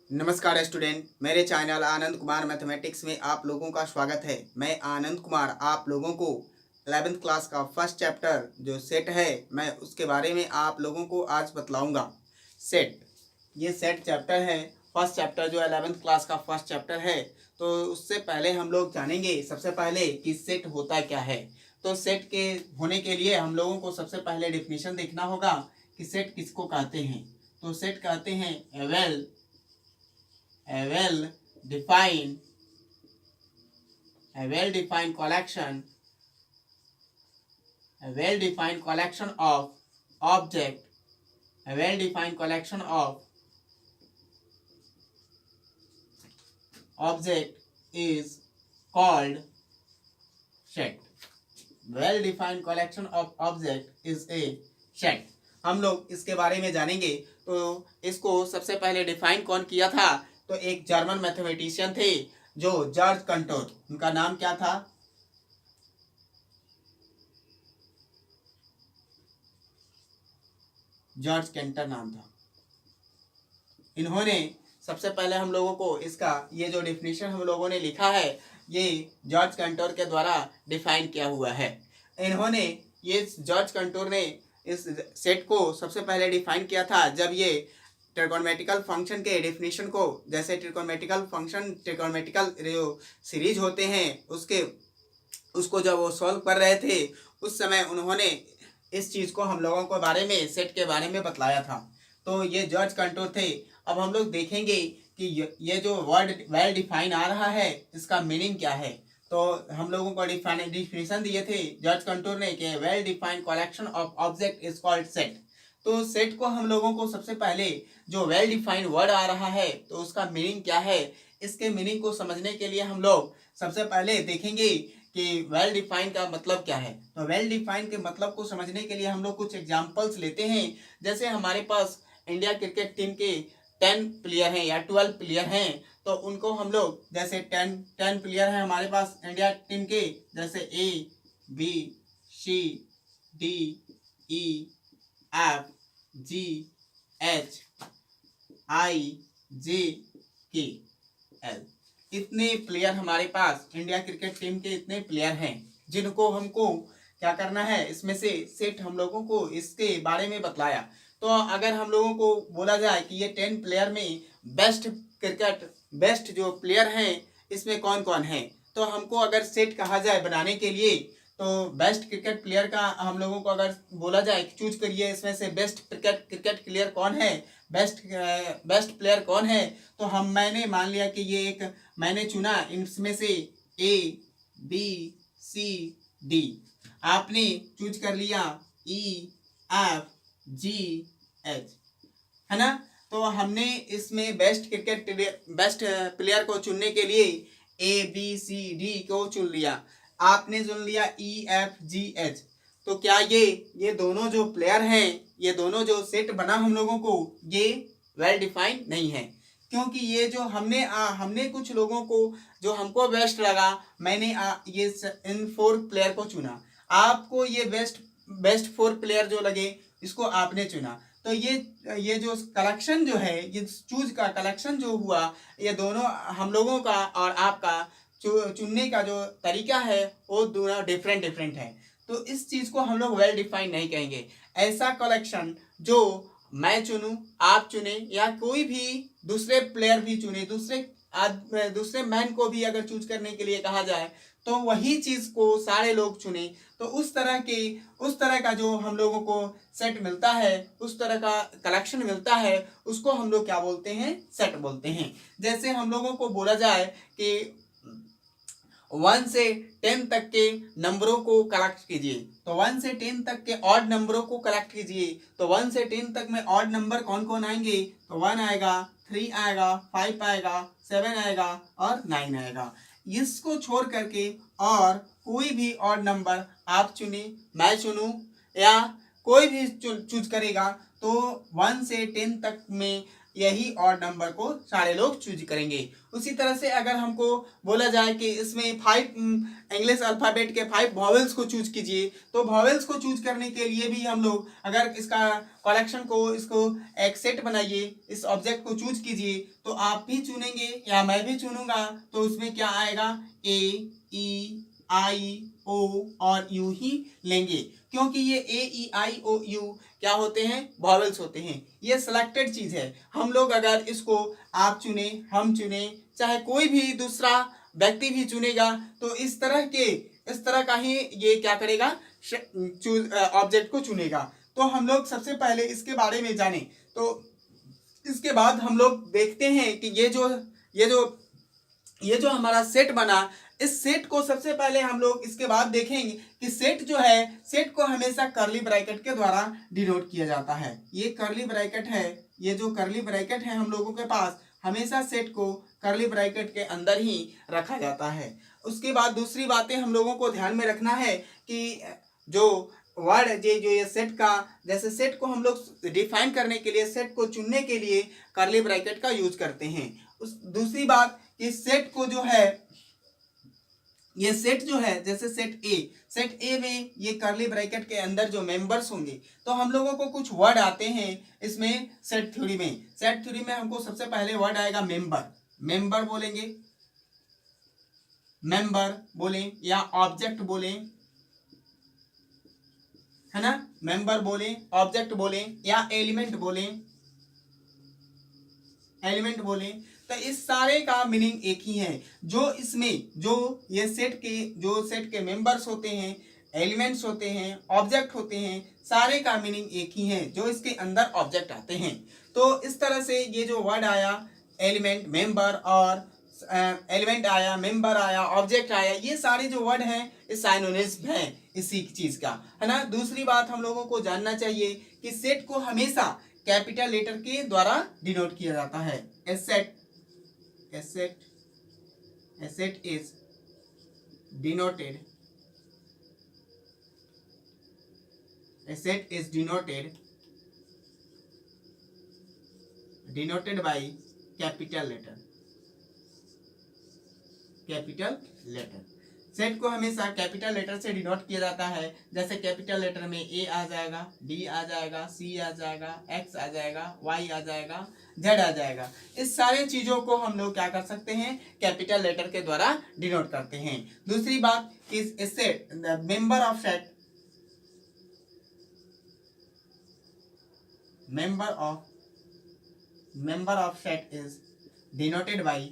नमस्कार स्टूडेंट, मेरे channel Anand Kumar mathematics में आप लोगों का स्वागत है। मैं आनंद कुमार आप लोगों को 11th क्लास का फर्स्ट चैप्टर जो सेट है मैं उसके बारे में आप लोगों को आज बतलाऊंगा। सेट, ये सेट चैप्टर है, फर्स्ट चैप्टर जो 11th क्लास का फर्स्ट चैप्टर है। तो उससे पहले हम लोग जानेंगे सबसे पहले कि सेट होता क्या है। तो सेट के होने के लिए हम लोगों को सबसे पहले डेफिनेशन देखना होगा कि सेट किसको कहते हैं। तो सेट कहते हैं a well defined collection of object a well defined collection of object is called set। well defined collection of object is a set। हम लोग इसके बारे में जानेंगे। तो इसको सबसे पहले डिफाइन कौन किया था? तो एक जर्मन मैथमेटिशियन थे जो जॉर्ज कंटोर, उनका नाम क्या था? जॉर्ज केंटर नाम था। इन्होंने सबसे पहले हम लोगों को इसका ये जो डेफिनेशन हम लोगों ने लिखा है ये जॉर्ज कंटोर के द्वारा डिफाइन किया हुआ है। इन्होंने ये जॉर्ज कंटोर ने इस सेट को सबसे पहले डिफाइन किया था जब ये ट्रिगोनोमेट्रिकल फंक्शन के डेफिनेशन को, जैसे ट्रिगोनोमेट्रिकल फंक्शन ट्रिगोनोमेट्रिकल जो सीरीज होते हैं उसको जब वो सॉल्व कर रहे थे उस समय उन्होंने इस चीज़ को हम लोगों के बारे में, सेट के बारे में बतलाया था। तो ये जॉर्ज कंटोर थे। अब हम लोग देखेंगे कि ये जो वर्ड वेल डिफाइन आ रहा है इसका मीनिंग क्या है। तो हम लोगों को डिफिनेशन दिए थे जॉर्ज कंटोर ने कि well defined collection of object is called set. तो सेट को हम लोगों को सबसे पहले जो वेल डिफाइंड वर्ड आ रहा है तो उसका मीनिंग क्या है, इसके मीनिंग को समझने के लिए हम लोग सबसे पहले देखेंगे कि वेल डिफाइंड का मतलब क्या है। तो वेल डिफाइंड के मतलब को समझने के लिए हम लोग कुछ एग्जांपल्स लेते हैं। जैसे हमारे पास इंडिया क्रिकेट टीम के 10 प्लेयर हैं या 12 प्लेयर हैं, तो उनको हम लोग जैसे 10 प्लेयर हैं हमारे पास इंडिया टीम के, जैसे ABCDEFGHIJKL, इतने प्लेयर हमारे पास इंडिया क्रिकेट टीम के इतने प्लेयर हैं जिनको हमको क्या करना है, इसमें से सेट हम लोगों को इसके बारे में बतलाया। तो अगर हम लोगों को बोला जाए कि ये 10 प्लेयर में बेस्ट जो प्लेयर हैं इसमें कौन कौन है, तो हमको अगर सेट कहा जाए बनाने के लिए तो बेस्ट क्रिकेट प्लेयर का हम लोगों को अगर बोला जाए कि चूज करिए इसमें से बेस्ट क्रिकेट प्लेयर कौन है, बेस्ट प्लेयर कौन है, तो मैंने मान लिया कि ये एक मैंने चुना इनमें से ABCD, आपने चूज कर लिया EFGH, है ना। तो हमने इसमें बेस्ट प्लेयर को चुनने के लिए ABCD को चुन लिया, आपने चुन लिया EFGH। तो क्या ये दोनों जो प्लेयर हैं, ये दोनों जो सेट बना हम लोगों को, ये वेल डिफाइंड नहीं है, क्योंकि ये जो हमने कुछ लोगों को जो हमको बेस्ट लगा, मैंने ये इन 4 प्लेयर को चुना, आपको ये बेस्ट 4 प्लेयर जो लगे इसको आपने चुना। तो ये जो कलेक्शन जो है, ये चूज का कलेक्शन जो हुआ, ये दोनों हम लोगों का और आपका चुनने का जो तरीका है वो दोनों डिफरेंट है। तो इस चीज़ को हम लोग वेल डिफाइंड नहीं कहेंगे। ऐसा कलेक्शन जो मैं चुनूं, आप चुने या कोई भी दूसरे प्लेयर भी चुने, दूसरे मैन को भी अगर चूज करने के लिए कहा जाए तो वही चीज को सारे लोग चुने, तो उस तरह का जो हम लोगों को सेट मिलता है, उस तरह का कलेक्शन मिलता है, उसको हम लोग क्या बोलते हैं, सेट बोलते हैं। जैसे हम लोगों को बोला जाए कि 1 से 10 तक के नंबरों को कलेक्ट कीजिए, तो 1 से 10 तक के ऑड नंबरों को कलेक्ट कीजिए। तो 1 से 10 तक में ऑड नंबर कौन कौन आएंगे, तो 1 आएगा, 3 आएगा, 5 आएगा, 7 आएगा और 9 आएगा। इसको छोड़ करके और कोई भी ऑड नंबर आप चुने, मैं चुनूं या कोई भी चूज करेगा, तो 1 से 10 तक में यही ऑड नंबर को सारे लोग चूज करेंगे। उसी तरह से अगर हमको बोला जाए कि इसमें 5 इंग्लिश अल्फ़ाबेट के 5 वॉवेल्स को चूज कीजिए, तो वॉवेल्स को चूज करने के लिए भी हम लोग अगर इसका कलेक्शन को इसको एक सेट बनाइए, इस ऑब्जेक्ट को चूज कीजिए, तो आप भी चुनेंगे या मैं भी चुनूंगा, तो उसमें क्या आएगा, ए ई आई ओ और यू ही लेंगे, क्योंकि ये ए ई आई ओ यू क्या होते हैं, वॉवेल्स होते हैं। ये सिलेक्टेड चीज है। हम लोग अगर इसको आप चुने, हम चुने, चाहे कोई भी दूसरा व्यक्ति भी चुनेगा, तो इस तरह का ही ये क्या करेगा, ऑब्जेक्ट को चुनेगा। तो हम लोग सबसे पहले इसके बारे में जाने, तो इसके बाद हम लोग देखते हैं कि ये जो हमारा सेट बना, इस सेट को सबसे पहले हम लोग इसके बाद देखेंगे कि सेट जो है, सेट को हमेशा कर्ली ब्रैकेट के द्वारा डिनोट किया जाता है। ये कर्ली ब्रैकेट है, ये जो कर्ली ब्रैकेट है हम लोगों के पास, हमेशा सेट को कर्ली ब्रैकेट के अंदर ही रखा जाता है। उसके बाद दूसरी बातें हम लोगों को ध्यान में रखना है कि जो वर्ड जो ये सेट का, जैसे सेट को हम लोग डिफाइन करने के लिए, सेट को चुनने के लिए कर्ली ब्रैकेट का यूज करते हैं। दूसरी बात कि सेट को जो है, ये सेट जो है, जैसे सेट ए में ये कर्ली ब्रैकेट के अंदर जो मेंबर्स होंगे, तो हम लोगों को कुछ वर्ड आते हैं इसमें सेट थ्योरी में। सेट थ्योरी में हमको सबसे पहले वर्ड आएगा मेंबर बोलेंगे, मेंबर बोलें या ऑब्जेक्ट बोलें, है ना, मेंबर बोलें, ऑब्जेक्ट बोलें या एलिमेंट बोलें, तो इस सारे का मीनिंग एक ही है। जो इसमें जो ये सेट के मेंबर्स होते हैं, एलिमेंट्स होते हैं, ऑब्जेक्ट होते हैं, सारे का मीनिंग एक ही है जो इसके अंदर ऑब्जेक्ट आते हैं। तो इस तरह से ये जो वर्ड आया, एलिमेंट, मेंबर, और एलिमेंट आया, मेंबर आया, ऑब्जेक्ट आया, ये सारे जो वर्ड हैं ये साइनोनिम्स हैं इसी चीज का, है ना। दूसरी बात हम लोगों को जानना चाहिए कि सेट को हमेशा कैपिटल लेटर के द्वारा डिनोट किया जाता है। A set is denoted by capital letter। Set को हमेशा कैपिटल लेटर से डिनोट किया जाता है। जैसे कैपिटल लेटर में ए आ जाएगा, डी आ जाएगा, सी आ जाएगा, एक्स आ जाएगा, वाई आ जाएगा, जेड आ जाएगा। इस सारे चीजों को हम लोग क्या कर सकते हैं, कैपिटल लेटर के द्वारा डिनोट करते हैं। दूसरी बात, इस set, member of set is denoted by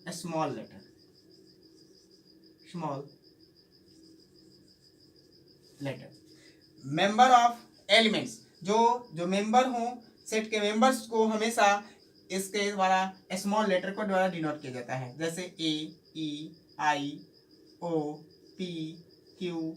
a small letter। Member of elements, जो मेंबर हों, सेट के मेंबर्स को हमेशा इसके द्वारा स्मॉल लेटर को द्वारा डिनोट किया जाता है। जैसे ए ई आई ओ पी क्यू,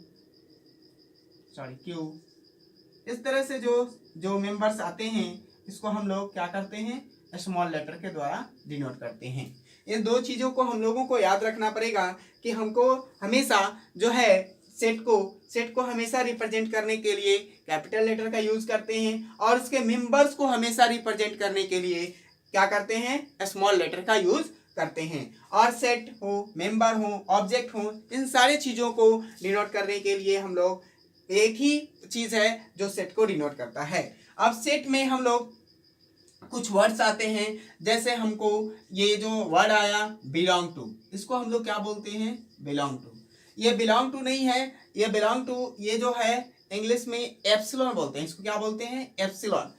इस तरह से जो मेंबर्स आते हैं, इसको हम लोग क्या करते हैं, स्मॉल लेटर के द्वारा डिनोट करते हैं। इन दो चीजों को हम लोगों को याद रखना पड़ेगा कि हमको हमेशा जो है सेट को हमेशा रिप्रेजेंट करने के लिए कैपिटल लेटर का यूज करते हैं, और उसके मेंबर्स को हमेशा रिप्रेजेंट करने के लिए क्या करते हैं, स्मॉल लेटर का यूज करते हैं। और सेट हो, मेंबर हो, ऑब्जेक्ट हो, इन सारी चीजों को डिनोट करने के लिए हम लोग, एक ही चीज है जो सेट को डिनोट करता है। अब सेट में हम लोग कुछ वर्ड्स आते हैं, जैसे हमको ये जो वर्ड आया बिलोंग टू, इसको हम लोग क्या बोलते हैं, बिलोंग टू। ये बिलोंग टू नहीं है, ये बिलोंग टू, ये जो है इंग्लिश में एप्सिलॉन बोलते हैं। इसको क्या बोलते हैं, एप्सिलॉन।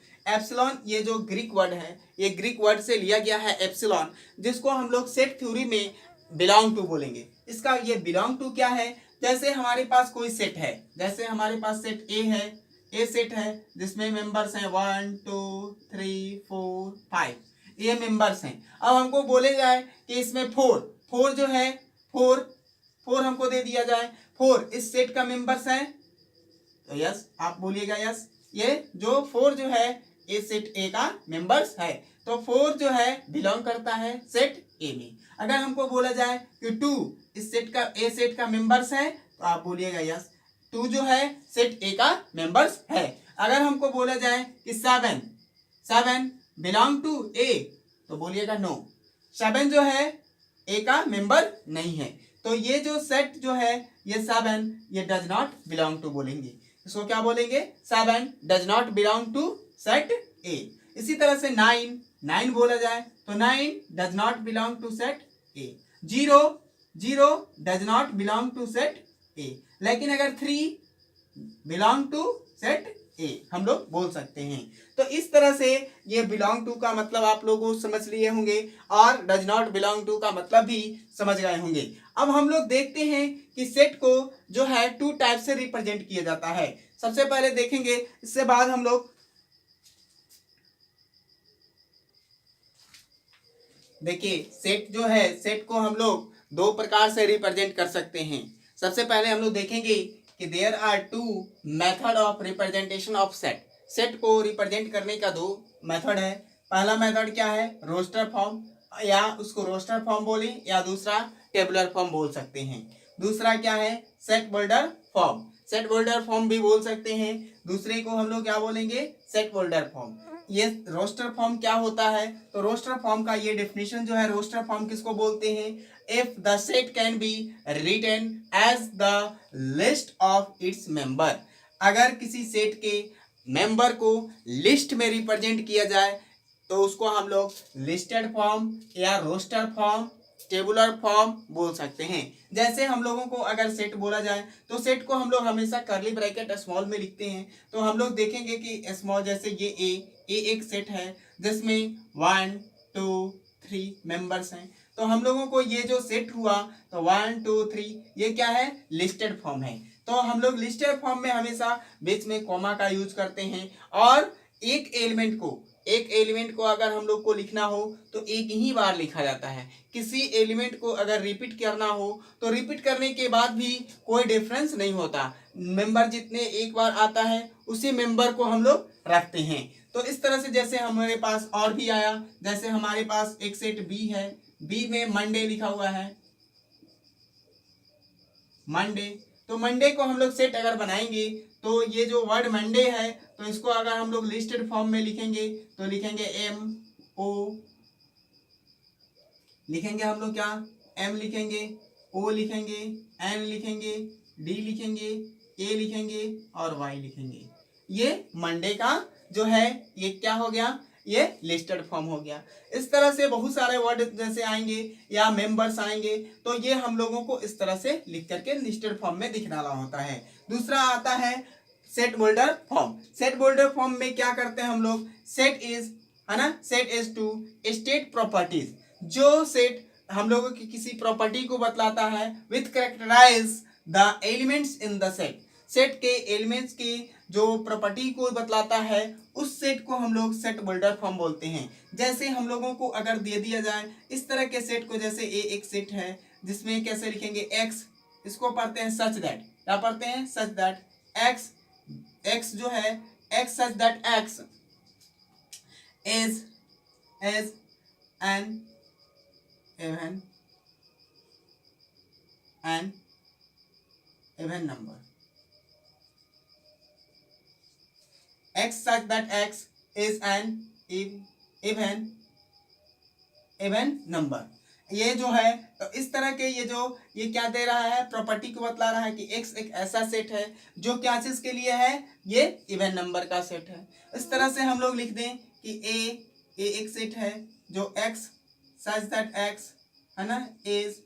ये जो ग्रीक वर्ड है, ये ग्रीक वर्ड से लिया गया है एप्सिलॉन, जिसको हम लोग सेट थ्योरी में बिलोंग टू बोलेंगे। इसका ये बिलोंग टू क्या है, जैसे हमारे पास कोई सेट है, जैसे हमारे पास सेट ए है, ए सेट है जिसमें मेंबर्स हैं 1 2 3 4 5, ये मेंबर्स हैं। अब हमको बोले जाए कि इसमें 4 जो है, 4 हमको दे दिया जाए, 4 इस सेट का मेंबर्स हैं, तो यस आप बोलिएगा यस। ये जो 4 जो है ये सेट ए का मेंबर्स है, तो 4 जो है बिलोंग करता है सेट ए में। अगर हमको बोला जाए कि 2 इस सेट का मेंबर्स है, तो आप बोलिएगा यस, 2 जो है सेट ए का मेंबर्स है। अगर हमको बोला जाए कि 7 बिलोंग टू ए, तो बोलिएगा नो, 7 जो है ए का मेंबर नहीं है। तो ये जो सेट जो है ये 7 ये डज नॉट बिलोंग टू बोलेंगे, इसको क्या बोलेंगे, 7 does not belong to set A. इसी तरह से 9 बोला जाए तो 9 does not belong to set A. 0 does not belong to set A. लेकिन अगर 3 बिलोंग टू सेट ए हम लोग बोल सकते हैं। तो इस तरह से ये बिलोंग टू का मतलब आप लोग समझ लिए होंगे और डज नॉट बिलोंग टू का मतलब भी समझ गए होंगे। अब हम लोग देखते हैं कि सेट को जो है 2 टाइप से रिप्रेजेंट किया जाता है। सबसे पहले देखेंगे, इससे बाद हम लोग देखिए सेट जो है, सेट को हम लोग 2 प्रकार से रिप्रेजेंट कर सकते हैं। सबसे पहले हम लोग देखेंगे कि there are 2 method of representation of set. Set को रिप्रेजेंट करने का 2 मेथड है। पहला मेथड क्या है, रोस्टर फॉर्म, या उसको रोस्टर फॉर्म बोले या दूसरा टेबुलर फॉर्म बोल सकते हैं। दूसरा क्या है, set builder form, set builder form भी बोल सकते हैं। दूसरे को हम लोग क्या बोलेंगे, सेट बिल्डर फॉर्म। ये रोस्टर फॉर्म क्या होता है, तो रोस्टर फॉर्म का ये डेफिनेशन जो है, रोस्टर फॉर्म किसको बोलते हैं, if the set can be written as the list of its member. अगर किसी सेट के मेंबर को लिस्ट में रिप्रेजेंट किया जाए तो उसको हम लोग लिस्टेड फॉर्म या रोस्टर फॉर्म, टेबुलर फॉर्म बोल सकते हैं। जैसे हम लोगों को अगर सेट बोला जाए तो सेट को हम लोग हमेशा कर्ली ब्रैकेट स्मॉल में लिखते हैं। तो हम लोग देखेंगे कि स्मॉल, जैसे ये ए एक सेट है जिसमें 1 2 3 मेंबर्स हैं। तो हम लोगों को ये जो सेट हुआ तो 1 2 3 ये क्या है, लिस्टेड फॉर्म है। तो हम लोग लिस्टेड फॉर्म में हमेशा बीच में कॉमा का यूज करते हैं और एक एलिमेंट को अगर हम लोग को लिखना हो तो एक ही बार लिखा जाता है। किसी एलिमेंट को अगर रिपीट करना हो तो रिपीट करने के बाद भी कोई डिफरेंस नहीं होता, मेंबर जितने एक बार आता है उसी मेंबर को हम लोग रखते हैं। तो इस तरह से जैसे हमारे पास और भी आया, जैसे हमारे पास एक सेट बी है, बी में मंडे लिखा हुआ है, मंडे। तो मंडे को हम लोग सेट अगर बनाएंगे तो ये जो वर्ड मंडे है तो इसको अगर हम लोग लिस्टेड फॉर्म में लिखेंगे तो लिखेंगे एम ओ, लिखेंगे हम लोग क्या, एम लिखेंगे, ओ लिखेंगे, एन लिखेंगे, डी लिखेंगे, ए लिखेंगे और वाई लिखेंगे। ये मंडे का जो है ये क्या हो गया, ये लिस्टेड फॉर्म हो गया। इस तरह से बहुत सारे वर्ड जैसे आएंगे या मेंबर्स आएंगे तो ये हम लोगों को इस तरह से लिख करके लिस्टेड फॉर्म में दिखना होता है। दूसरा आता है set builder form. Set builder form में क्या करते हैं हम लोग, सेट इज, है ना, set is to state properties. जो सेट हम लोगों की किसी प्रॉपर्टी को बतलाता है with characterize the elements in the set. Set के एलिमेंट्स की जो प्रॉपर्टी को बतलाता है उस सेट को हम लोग सेट बिल्डर फॉर्म बोलते हैं। जैसे हम लोगों को अगर दे दिया जाए इस तरह के सेट को, जैसे ए एक सेट है जिसमें कैसे लिखेंगे एक्स, इसको पढ़ते हैं सच दैट, क्या पढ़ते हैं, सच दैट एक्स, एक्स जो है x such that x is an even number, x such that x is an even number। ये जो है तो इस तरह के ये क्या दे रहा है, प्रॉपर्टी को बतला रहा है कि x एक ऐसा सेट है जो क्या चीज के लिए है, ये इवन नंबर का सेट है। इस तरह से हम लोग लिख दें कि ए एक सेट है जो x such that x, है ना, is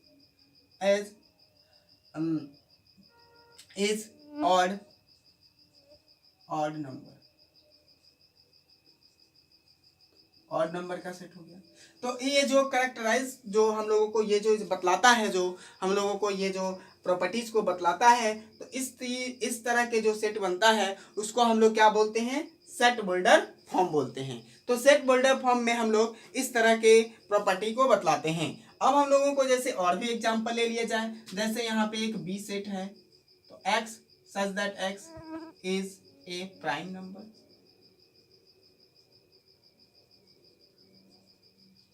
odd नंबर का सेट हो गया। तो ये जो कैरेक्टराइज जो हम लोगों को ये जो बतलाता है, जो हम लोगों को ये जो प्रॉपर्टीज को बतलाता है, तो इस तरह के जो सेट बनता है उसको हम लोग क्या बोलते हैं, सेट बिल्डर फॉर्म बोलते हैं। तो सेट बिल्डर फॉर्म में हम लोग इस तरह के प्रॉपर्टी को बतलाते हैं। अब हम लोगों को जैसे और भी एग्जांपल ले लिया जाए, जैसे यहाँ पे एक बी सेट है तो x such that x is a prime number,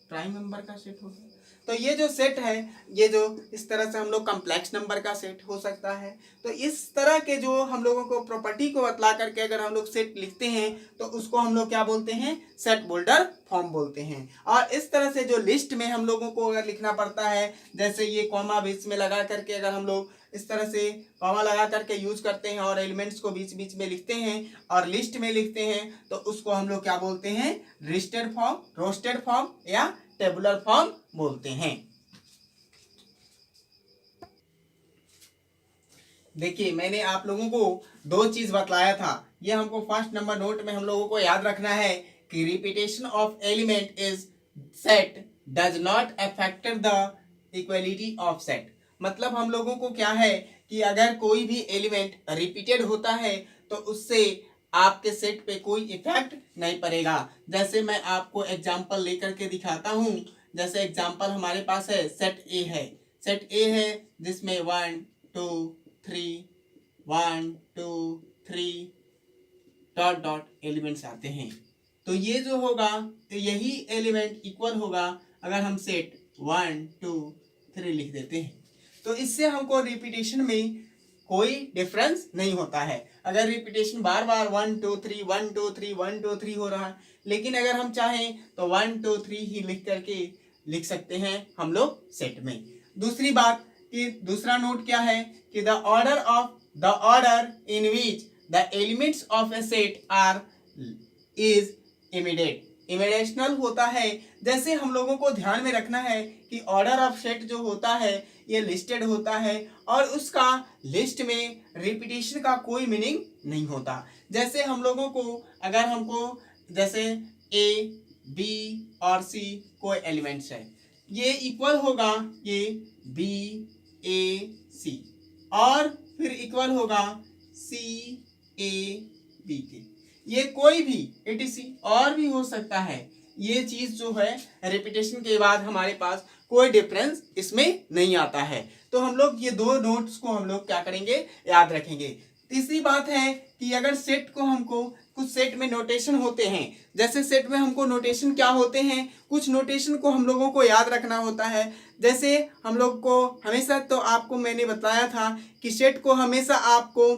prime number का सेट हो गया। तो ये जो सेट है, ये जो इस तरह से हम लोग कम्प्लेक्स नंबर का सेट हो सकता है। तो इस तरह के जो हम लोगों को प्रॉपर्टी को बतला करके अगर हम लोग सेट लिखते हैं तो उसको हम लोग क्या बोलते हैं, सेट बोल्डर फॉर्म बोलते हैं। और इस तरह से जो लिस्ट में हम लोगों को अगर लिखना पड़ता है, जैसे ये कॉमा बीच में लगा करके अगर हम लोग इस तरह से कॉमा लगा करके यूज करते हैं और एलिमेंट्स को बीच बीच में लिखते हैं और लिस्ट में लिखते हैं, तो उसको हम लोग क्या बोलते हैं, लिस्टेड फॉर्म, रोस्टेड फॉर्म या टेबुलर फॉर्म बोलते हैं। देखिए मैंने आप लोगों को दो चीज बतलाया था, ये हमको फर्स्ट नंबर नोट में हम लोगों को याद रखना है कि repetition of element is set does not affect the equality of set. मतलब हम लोगों को क्या है कि अगर कोई भी एलिमेंट रिपीटेड होता है तो उससे आपके सेट पे कोई इफेक्ट नहीं पड़ेगा। जैसे मैं आपको एग्जांपल लेकर के दिखाता हूँ। जैसे एग्जांपल हमारे पास है सेट ए है, सेट ए है जिसमें 1 2 3 1 2 3 डॉट डॉट एलिमेंट्स आते हैं। तो ये जो होगा तो यही एलिमेंट इक्वल होगा अगर हम सेट 1 2 3 लिख देते हैं, तो इससे हमको रिपीटेशन में कोई डिफरेंस नहीं होता है। अगर रिपीटेशन बार बार 1 2 3 1 2 3 1 2 3 हो रहा है, लेकिन अगर हम चाहें तो 1 2 3 ही लिख करके लिख सकते हैं हम लोग सेट में। दूसरी बात कि दूसरा नोट क्या है कि the order in which the elements of a set are is immediate, इमिडेशनल होता है। जैसे हम लोगों को ध्यान में रखना है कि ऑर्डर ऑफ सेट जो होता है ये लिस्टेड होता है और उसका लिस्ट में रिपीटेशन का कोई मीनिंग नहीं होता। जैसे हम लोगों को अगर हमको जैसे ए बी और सी कोई एलिमेंट्स है, ये इक्वल होगा ये बी ए सी और फिर इक्वल होगा सी ए बी के, ये कोई भी एटीसी और भी हो सकता है। ये चीज जो है रिपीटेशन के बाद हमारे पास कोई डिफरेंस इसमें नहीं आता है। तो हम लोग ये दो नोट्स को हम लोग क्या करेंगे, याद रखेंगे। तीसरी बात है कि अगर सेट को हमको कुछ सेट में नोटेशन होते हैं, जैसे सेट में हमको नोटेशन क्या होते हैं, कुछ नोटेशन को हम लोगों को याद रखना होता है। जैसे हम लोग को हमेशा, तो आपको मैंने बताया था कि सेट को हमेशा आपको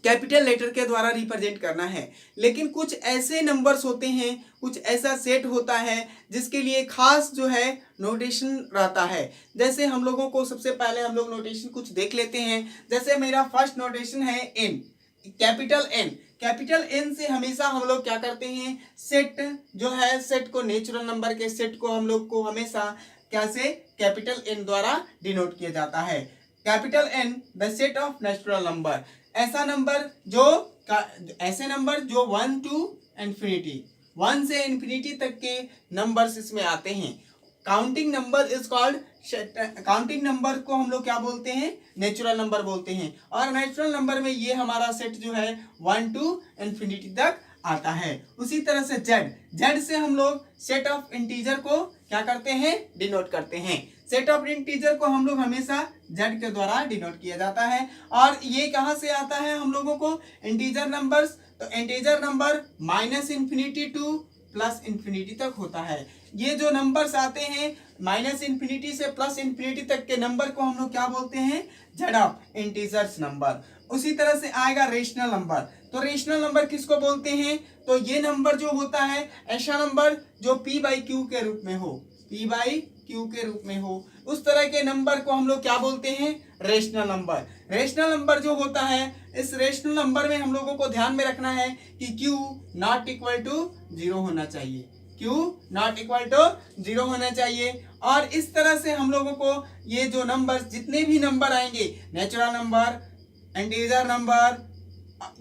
कैपिटल लेटर के द्वारा रिप्रेजेंट करना है, लेकिन कुछ ऐसे नंबर्स होते हैं, कुछ ऐसा सेट होता है जिसके लिए खास जो है नोटेशन रहता है। जैसे हम लोगों को सबसे पहले हम लोग नोटेशन कुछ देख लेते हैं। जैसे मेरा फर्स्ट नोटेशन है N, capital N. Capital N से हमेशा हम लोग क्या करते हैं, सेट जो है, सेट को नेचुरल नंबर के सेट को हम लोग को हमेशा कैसे कैपिटल एन द्वारा डिनोट किया जाता है। Capital N the set of natural number, ऐसा नंबर जो ऐसे नंबर जो 1 to इंफिनिटी, 1 से इंफिनिटी तक के नंबर्स इसमें आते हैं। Counting number is called, counting number को हम लोग क्या बोलते हैं, नेचुरल नंबर बोलते हैं। और नेचुरल नंबर में ये हमारा सेट जो है 1 to इंफिनिटी तक आता है। उसी तरह से जेड, जेड से हम लोग सेट ऑफ इंटीजर को क्या करते हैं, डिनोट करते हैं। सेट ऑफ इंटीजर को हम लोग हमेशा जेड के द्वारा डिनोट किया जाता है। और ये कहाँ से आता है हम लोगों को, इंटीजर नंबर्स, तो integer number minus infinity two plus infinity तक होता है। ये जो नंबर्स आते हैं माइनस इंफिनिटी से प्लस इंफिनिटी तक के नंबर को हम लोग क्या बोलते हैं, जेड ऑफ इंटीजर्स नंबर। उसी तरह से आएगा रेशनल नंबर, तो रेशनल नंबर किसको बोलते हैं, तो ये नंबर जो होता है ऐसा नंबर जो p बाई क्यू के रूप में हो, p बाई क्यू के रूप में हो, उस तरह के नंबर को हम लोग क्या बोलते हैं, रेशनल नंबर। रेशनल नंबर जो होता है, इस रेशनल नंबर में हम लोगों को ध्यान में रखना है कि q नॉट इक्वल टू 0 होना चाहिए, q नॉट इक्वल टू 0 होना चाहिए। और इस तरह से हम लोगों को ये जो नंबर, जितने भी नंबर आएंगे, नेचुरल नंबर, इंटीजर नंबर,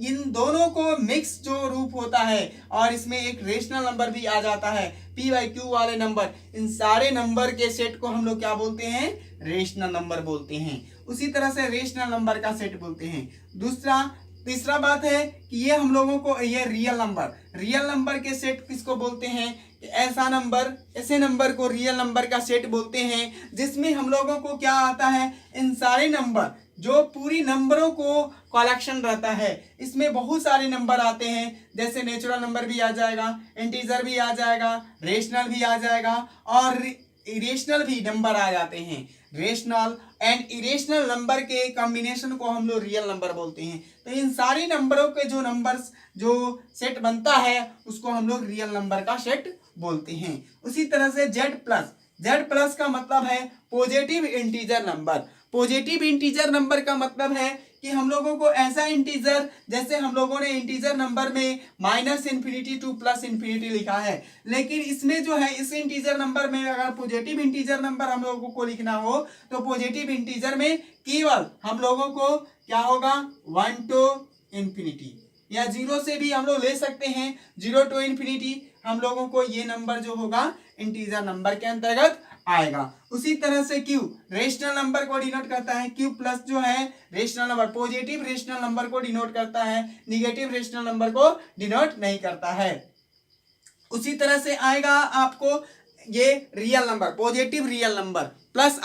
इन दोनों को मिक्स जो रूप होता है और इसमें एक रेशनल नंबर भी आ जाता है, p बाई क्यू वाले नंबर, इन सारे नंबर के सेट को हम लोग क्या बोलते हैं, रेशनल नंबर बोलते हैं। उसी तरह से रेशनल नंबर का सेट बोलते हैं। तीसरा बात है कि ये हम लोगों को ये रियल नंबर, रियल नंबर के सेट किसको बोलते हैं, ऐसा नंबर, ऐसे नंबर को रियल नंबर का सेट बोलते हैं, जिसमें हम लोगों को क्या आता है, इन सारे नंबर जो पूरी नंबरों को कलेक्शन रहता है, इसमें बहुत सारे नंबर आते हैं। जैसे नेचुरल नंबर भी आ जाएगा, इंटीजर भी आ जाएगा, रेशनल भी आ जाएगा और इरेशनल भी नंबर आ जाते हैं। रेशनल एंड इरेशनल नंबर के कॉम्बिनेशन को हम लोग रियल नंबर बोलते हैं। तो इन सारी नंबरों के जो नंबर्स जो सेट बनता है उसको हम लोग रियल नंबर का सेट बोलते हैं। उसी तरह से जेड प्लस का मतलब है positive integer number. Positive integer number का मतलब है कि हम लोगों को ऐसा इंटीजर, जैसे हम लोगों ने इंटीजर नंबर में -∞ टू +∞ लिखा है, लेकिन इसमें जो है इस इंटीजर नंबर में अगर पॉजिटिव इंटीजर नंबर हम लोगों को लिखना हो तो पॉजिटिव इंटीजर में केवल हम लोगों को क्या होगा 1 to ∞, या 0 से भी हम लोग ले सकते हैं 0 to ∞। हम लोगों को ये नंबर जो होगा इंटीजर नंबर के अंतर्गत आएगा। उसी तरह से क्यू रेशनल नंबर को डिनोट करता है। क्यू प्लस जो है rational number, positive rational number को डिनोट करता है, निगेटिव रेशनल नंबर को डिनोट नहीं करता है। उसी तरह से आएगा आपको ये real number, positive real number plus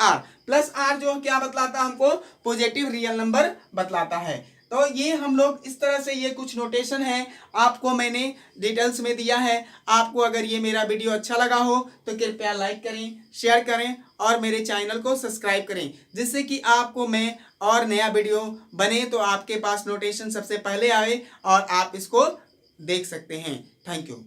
R जो क्या बतलाता है हमको, पॉजिटिव रियल नंबर बतलाता है। तो ये हम लोग इस तरह से ये कुछ नोटेशन है आपको मैंने डिटेल्स में दिया है। आपको अगर ये मेरा वीडियो अच्छा लगा हो तो कृपया लाइक करें, शेयर करें और मेरे चैनल को सब्सक्राइब करें, जिससे कि आपको मैं और नया वीडियो बने तो आपके पास नोटेशन सबसे पहले आए और आप इसको देख सकते हैं। Thank you.